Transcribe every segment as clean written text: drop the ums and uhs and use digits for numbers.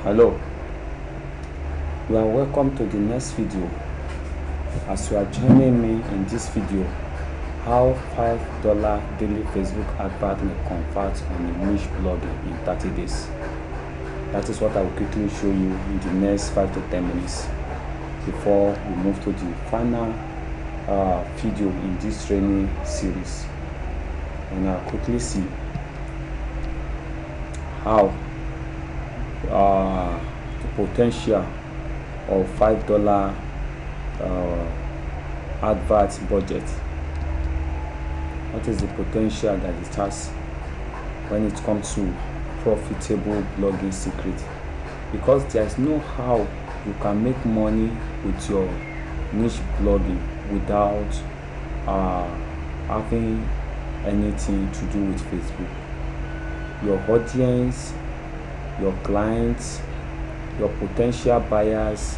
Hello, you are welcome to the next video. As you are joining me in this video, how $5 daily Facebook advert may convert on a niche blogging in 30 days. That is what I will quickly show you in the next 5 to 10 minutes before we move to the final video in this training series. And I'll quickly see how the potential of $5 advert budget. What is the potential that it has when it comes to profitable blogging secret? Because there is no how you can make money with your niche blogging without having anything to do with Facebook. Your audience, your clients, your potential buyers,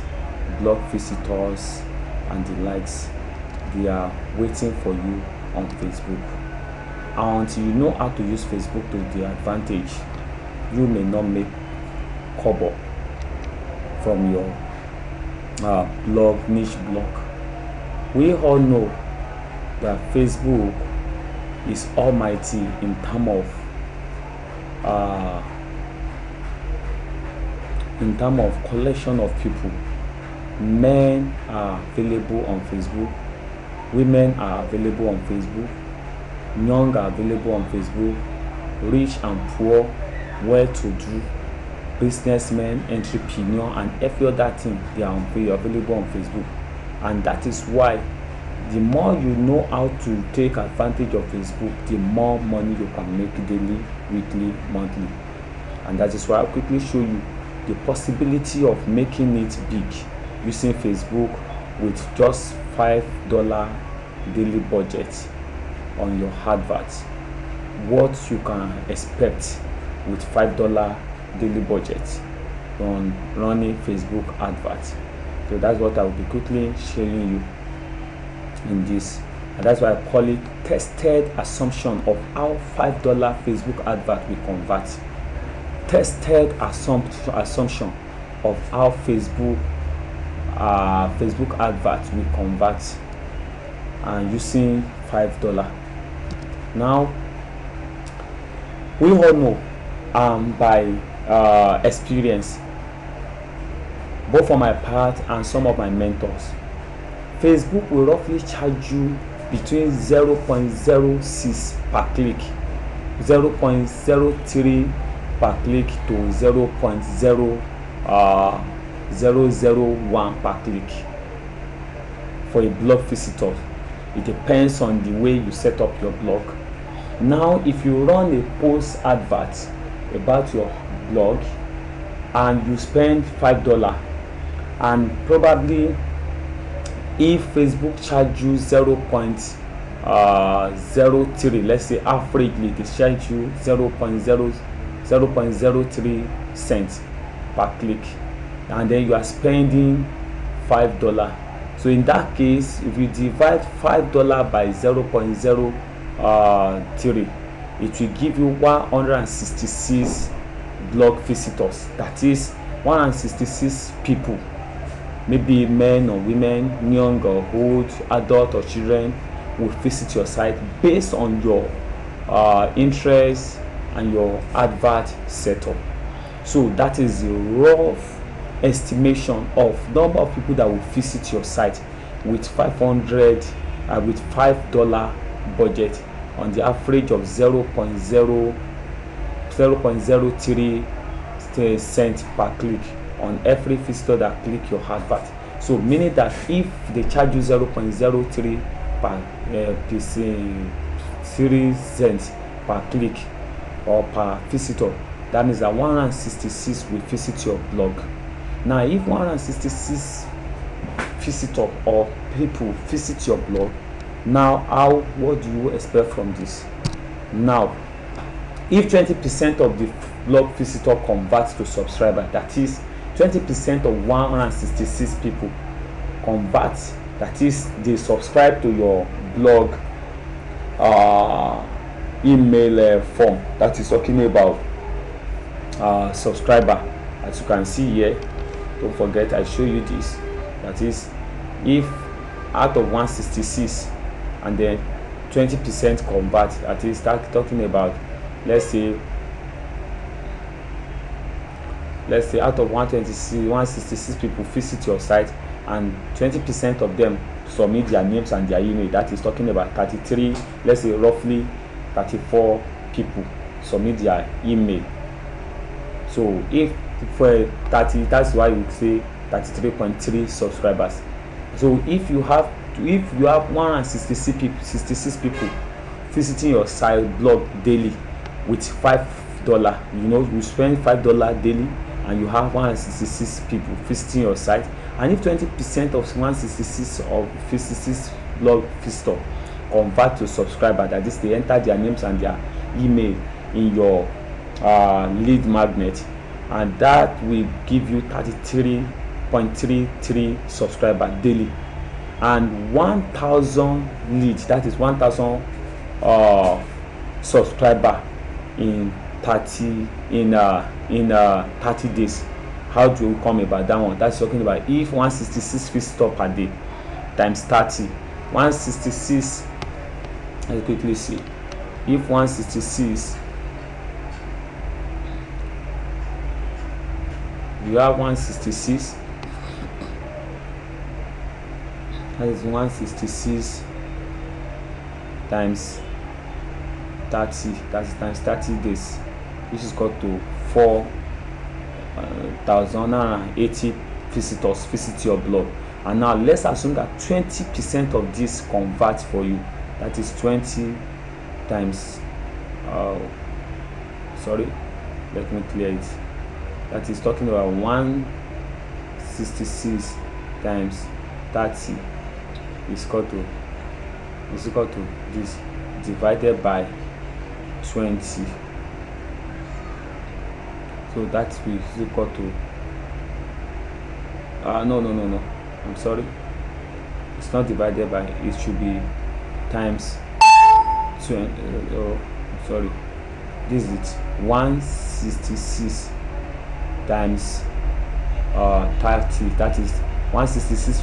blog visitors, and the likes, they are waiting for you on Facebook. And until you know how to use Facebook to the advantage, you may not make kobo from your niche blog. We all know that Facebook is almighty in terms of collection of people. Men are available on Facebook, women are available on Facebook, young are available on Facebook, rich and poor, well-to-do, businessmen, entrepreneur, and every other thing, they are available on Facebook. And that is why the more you know how to take advantage of Facebook, the more money you can make daily, weekly, monthly. And that is why I'll quickly show you the possibility of making it big using Facebook with just $5 daily budget on your adverts. What you can expect with $5 daily budget on running Facebook adverts. So that's what I will be quickly showing you in this, and that's why I call it tested assumption of how $5 Facebook advert will convert. Tested assumption of how Facebook advert will convert, and using $5. Now we all know by experience, both on my part and some of my mentors, Facebook will roughly charge you between 0.06 per click, 0.03 per click to 0.001 per click for a blog visitor. It depends on the way you set up your blog. Now if you run a post advert about your blog and you spend $5, and probably if Facebook charge you 0.03, let's say averagely they charge you 0.03 cents per click, and then you are spending $5. So in that case, if you divide $5 by 0.03, it will give you 166 blog visitors. That is 166 people, maybe men or women, young or old, adult or children, will visit your site based on your interests and your advert setup. So that is a rough estimation of number of people that will visit your site with $500 with $5 budget on the average of 0.03 cents per click on every visitor that click your advert. So meaning that if they charge you 0.03 per 3 cents per click or per visitor, that means that 166 will visit your blog. Now if 166 visitor or people visit your blog, now what do you expect from this? Now if 20% of the blog visitor converts to subscriber, that is 20% of 166 people convert, that is they subscribe to your blog email form that is talking about subscriber, as you can see here. Don't forget I show you this, that is, if out of 166 and then 20% convert, that is talking about, let's say out of 166 people visit your site and 20% of them submit their names and their email, that is talking about 33, let's say roughly 34 people submit their email. So if for 30, that's why we say 33.3 subscribers. So if you have 166 people visiting your site blog daily with $5, you spend $5 daily and you have 166 people visiting your site, and if 20% of 166 blog visitor convert to subscriber, that is, they enter their names and their email in your lead magnet, and that will give you 33.33 subscriber daily, and 1,000 lead, that is 1,000 subscriber in 30 days. How do you come about that one? That's talking about if 166 visitor per day times 30, 166, let's quickly see, if 166, you have 166, that is 166 times 30, that is times 30 days, which is equal to 4,080 visitors visit your blog. And now let's assume that 20% of this converts for you, that is 20 times let me clear it, that is talking about 166 times 30 is equal to this divided by 20. So that is equal to no, I'm sorry, it's not divided by, it should be times 20. Sorry, this is it, 166 times 30, that is 166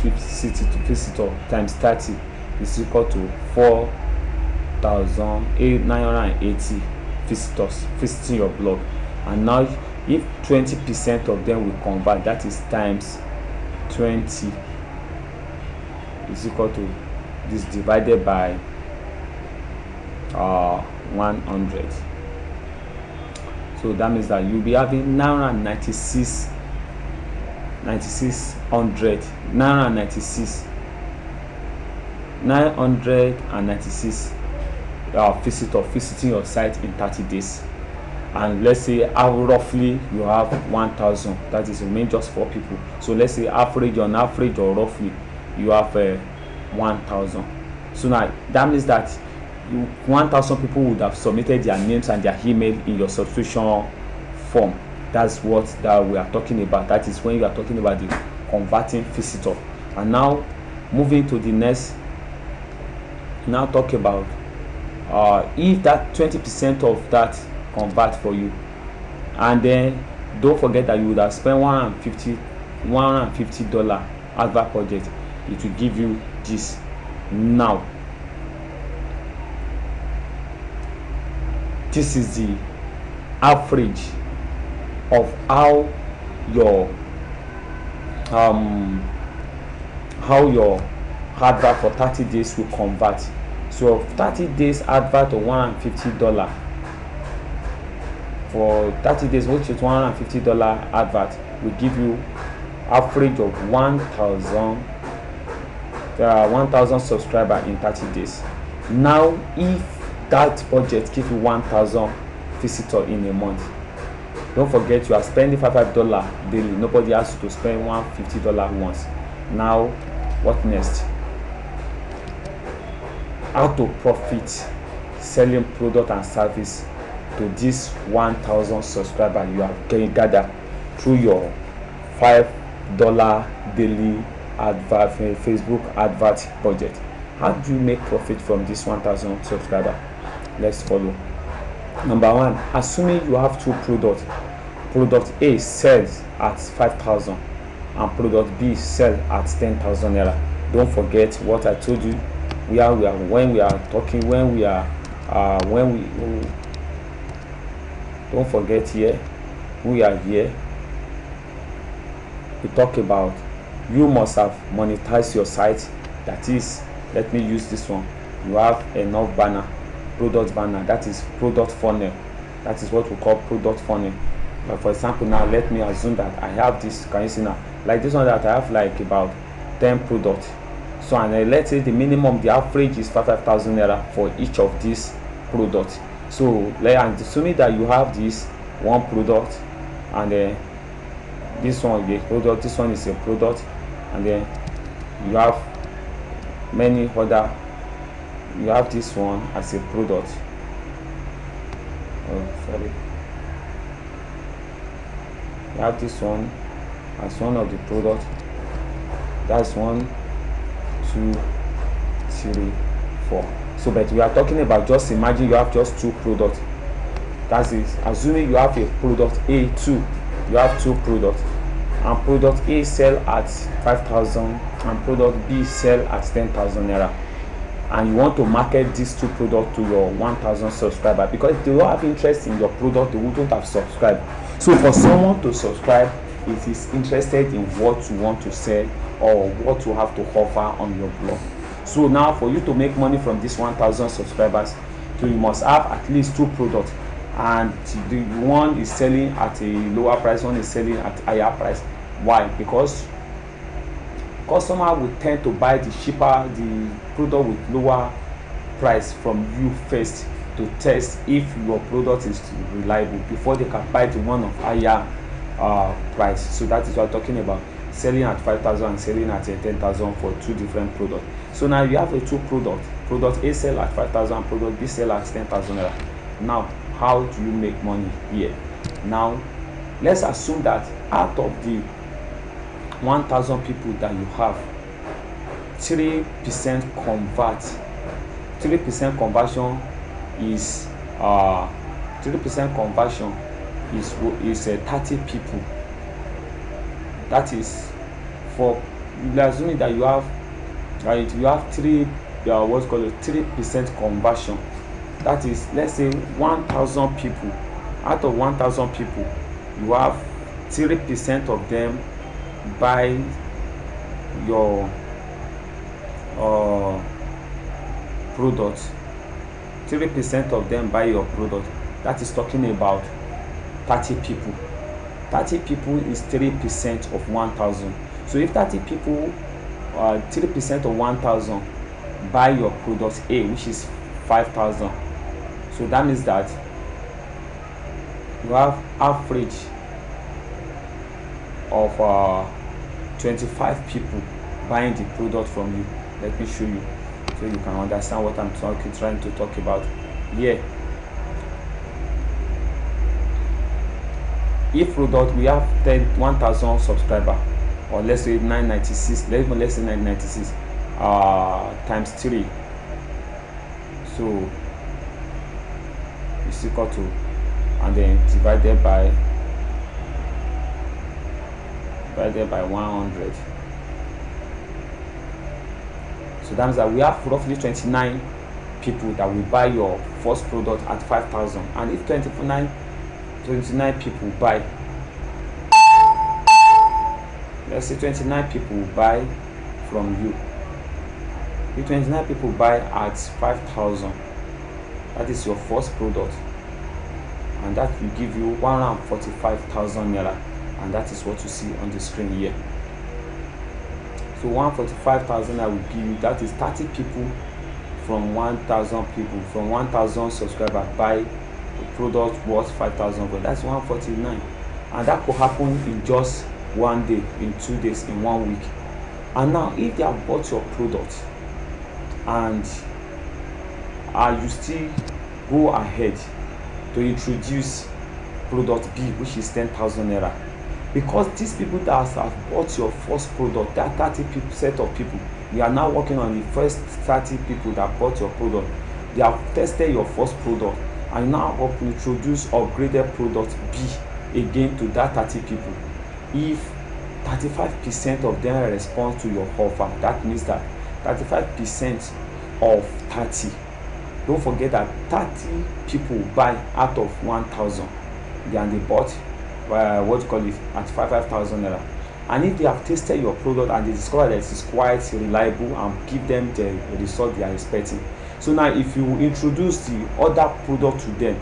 visitor times 30 is equal to 4,980 visitors visiting your blog. And now if 20% of them will convert, that is times 20 is equal to this divided by 100. So that means that you'll be having 996 visitors visiting your site in 30 days. And let's say roughly you have 1,000, that is remain just 4 people. So let's say on average or roughly you have 1,000. So now that means that 1,000 people would have submitted their names and their email in your subscription form. That's what we are talking about. That is when you are talking about the converting visitor. And now moving to the next, now talk about if that 20% of that convert for you, and then don't forget that you would have spent $150 advert budget, it will give you this. Now this is the average of how your advert for 30 days will convert. So 30 days advert of $150 for 30 days, which is $150 advert, will give you average of 1,000 subscriber in 30 days. Now if that budget gives you 1,000 visitor in a month, don't forget you are spending $5 daily. Nobody has to spend $150 once. Now what next? How to profit selling product and service to this 1,000 subscriber you have gathered through your $5 daily advert Facebook advert budget. How do you make profit from this 1,000 subscriber? Let's follow. Number one, assuming you have 2 products, product A sells at 5,000 and product B sells at 10,000 naira. Don't forget what I told you. When we are talking, don't forget here, we are here. We talk about you must have monetized your site. That is, let me use this one. You have enough banner, product banner, that is product funnel. That is what we call product funnel. But for example, now let me assume that I have this. Can you see now? Like this one, that I have like about 10 products. So, and let's say the minimum, the average is 5,000 naira for each of these products. So, like, assuming that you have this one product, and then this one is a product, this one is a product, and then you have many other. You have this one as a product. Oh, sorry. You have this one as one of the products. That's 1, 2, 3, 4. So, but we are talking about, just imagine you have just 2 products. That is, assuming you have a product A, 2, you have 2 products, and product A sell at 5,000 and product B sell at 10,000 naira, and you want to market these 2 products to your 1,000 subscribers, because if they don't have interest in your product, they wouldn't have subscribed. So for someone to subscribe, it is interested in what you want to sell or what you have to offer on your blog. So now, for you to make money from this 1,000 subscribers, so you must have at least 2 products, and the one is selling at a lower price, one is selling at higher price. Why? Because customer will tend to buy the product with lower price from you first, to test if your product is reliable before they can buy the one of higher price. So that is what I'm talking about, selling at 5,000 and selling at 10,000 for 2 different products. So now you have a 2 products. Product A sell at 5,000, product B sell at 10,000 naira. Now, how do you make money here? Now, let's assume that out of the 1,000 people that you have, 3% convert. 3% conversion is 3% conversion is 30 people. That is, for assuming that you have 3% conversion. That is, let's say 1,000 people. Out of 1,000 people, you have 3% of them buy your product. 3% of them buy your product. That is talking about 30 people. 30 people is 3% of 1,000. So if 30 people, 3% of 1,000 buy your product A, which is 5,000, so that means that you have average of 25 people buying the product from you. Let me show you so you can understand what I'm trying to talk about here. If product, we have 1,000 subscriber, or let's say 996, let's say 996 times 3, so it's equal to, and then divided by 100. So that means that we have roughly 29 people that will buy your first product at 5,000. And if 29 people buy, let's say 29 people buy from you. If 29 people buy at 5,000, that is your first product, and that will give you 145,000 naira, and that is what you see on the screen here. So 145,000 I will give you, that is 30 people from 1,000 people, from 1,000 subscribers buy a product worth 5,000, but that's 149, and that could happen in just one day, in 2 days, in 1 week. And now, if they have bought your product and you still go ahead to introduce product B, which is 10,000 naira, because these people that have bought your first product, that 30 set of people, you are now working on the first 30 people that bought your product. They have tested your first product and now introduce upgraded product B again to that 30 people. If 35% of them respond to your offer, that means that 35% of 30, don't forget that 30 people buy out of 1,000, and they bought what you call it at 5,000 naira. And if they have tasted your product and they discover that it is quite reliable and give them the result they are expecting, so now if you introduce the other product to them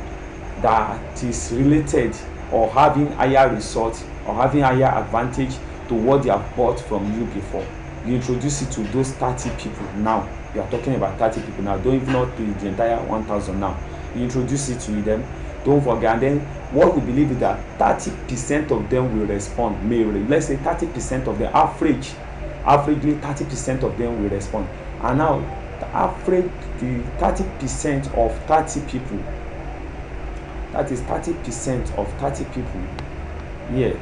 that is related or having higher result or having higher advantage to what they have bought from you before, you introduce it to those 30 people. Now you are talking about 30 people now, don't even not to the entire 1,000. Now you introduce it to them, don't forget. And then what we believe is that 30% of them will respond. Let's say 30% of the averagely 30% of them will respond. And now the 30% of 30 people, that is 30% of 30 people. Yeah,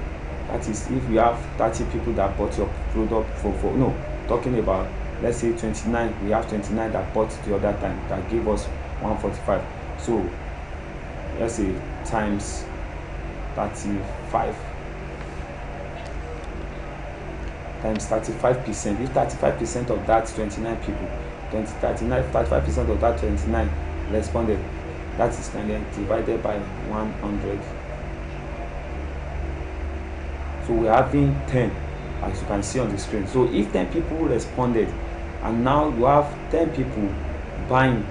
that is if you have 30 people that bought your product for no, talking about, let's say 29, we have 29 that bought the other time, that gave us 145. So let's say times 35 times 35%. If 35% of that 29 people, 35% of that 29 responded, that is then divided by 100. So we're having 10, as you can see on the screen. So if 10 people responded, and now you have 10 people buying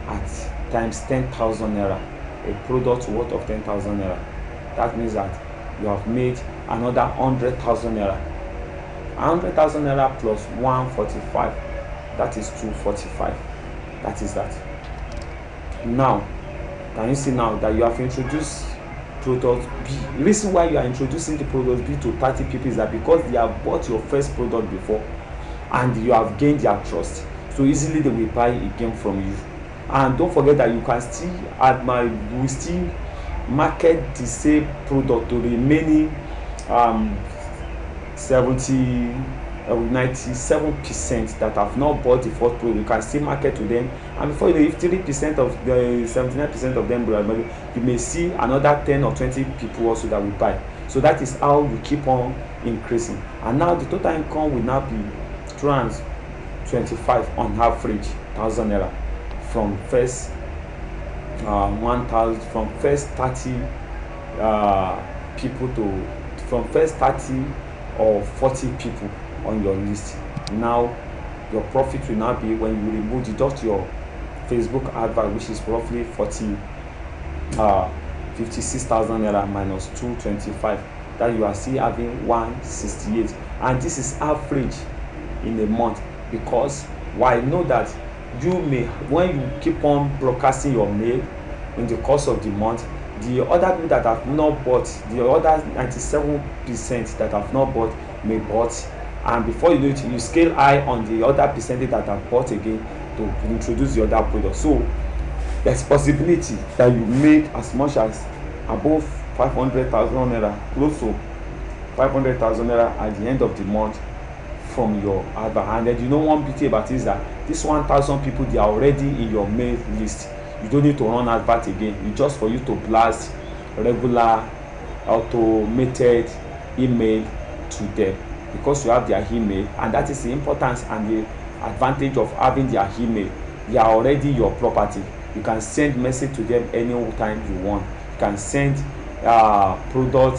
at times 10,000 naira, a product worth of 10,000 naira, that means that you have made another 100,000 naira. 100,000 naira plus 145, that is 245. That is that. Now can you see now that you have introduced product B? The reason why you are introducing the product B to 30 people is that because they have bought your first product before and you have gained their trust, so easily they will buy again from you. And don't forget that you can still we still market the same product to the remaining 97% that have not bought the first product. You can still market to them, and before you know, if 3% of the 79% of them, you may see another 10 or 20 people also that will buy. So that is how you keep on increasing. And now the total income will now be 225 on average thousand naira from first 1,000, from first 30 people to, from first 30 or 40 people on your list. Now your profit will now be, when you deduct your Facebook advert, which is roughly 56,000 naira minus 225, that you are still having 168. And this is average in a month, because why? Know that you may, when you keep on broadcasting your mail in the course of the month, the other people that have not bought, the other 97% that have not bought may bought, and before you know it, you scale high on the other percentage that have bought again to introduce the other product. So there's possibility that you make as much as above 500,000 naira, close to 500,000 naira at the end of the month from your advert. And then you know one beauty about it is that this 1,000 people, they are already in your mail list. You don't need to run advert again. It's just for you to blast regular automated email to them, because you have their email, and that is the importance and the advantage of having their email. They are already your property. You can send message to them anytime you want. You can send product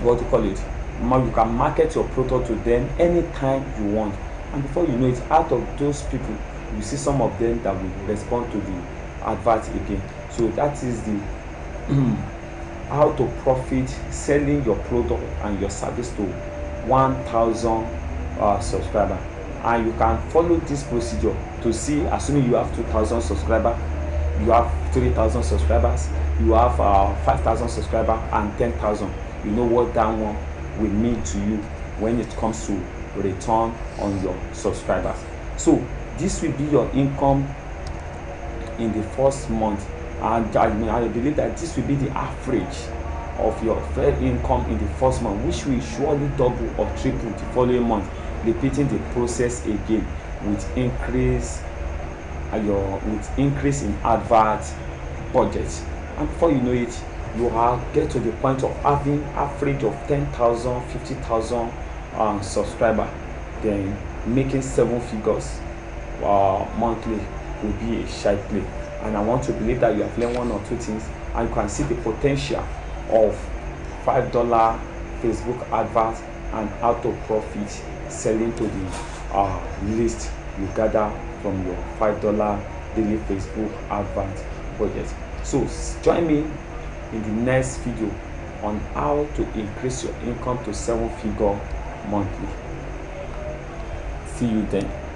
what do you call it, you can market your product to them anytime you want. And before you know it, out of those people, you see some of them that will respond to the advert again. So that is the how to profit selling your product and your service to 1,000 subscribers. And you can follow this procedure to see, assuming you have 2,000 subscribers, you have 3,000 subscribers, you have 5,000 subscribers, and 10,000. You know what that one will mean to you when it comes to return on your subscribers. So this will be your income in the first month, and I believe that this will be the average of your income in the first month, which will surely double or triple the following month, repeating the process again with increase in advert budget. And before you know it, you are get to the point of having average of 10,000, 50,000 subscriber, then making 7 figures monthly will be a shy play. And I want to believe that you have learned one or two things, and you can see the potential of $5 Facebook adverts and how to profit selling to the list you gather from your $5 daily Facebook advert budget. So join me in the next video on how to increase your income to 7-figure monthly. See you then.